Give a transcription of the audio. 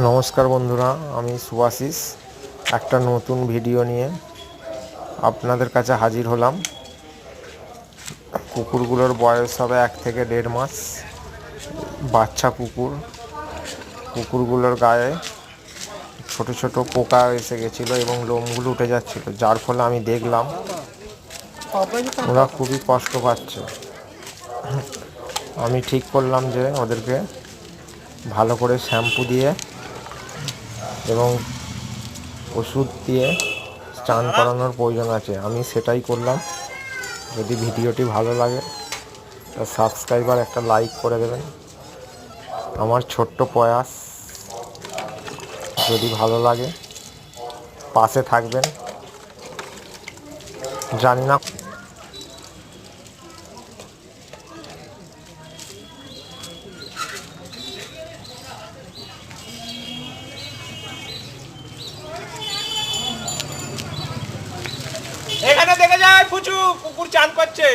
নমস্কার বন্ধুরা, আমি সুভাশিস একটা নতুন ভিডিও নিয়ে আপনাদের কাছে হাজির হলাম। কুকুরগুলোর বয়স হবে 1 থেকে 1.5 মাস। বাচ্চা কুকুরগুলোর গায়ে ছোট ছোট পোকা এসে গেছিলো এবং লোমগুলো উঠে যাচ্ছিল, যার ফলে আমি দেখলাম ওরা খুবই কষ্ট পাচ্ছে। আমি ঠিক করলাম যে ওদেরকে ভালো করে শ্যাম্পু দিয়ে এবং ওষুধ দিয়ে স্নান করানোর প্রয়োজন আছে। আমি সেটাই করলাম। যদি ভিডিওটি ভালো লাগে তা সাবস্ক্রাইব আর একটা লাইক করে দেবেন। আমার ছোট্ট প্রয়াস যদি ভালো লাগে পাশে থাকবেন। জানি না এখানে দেখে যায় ফুচু কুকুর চান করছে।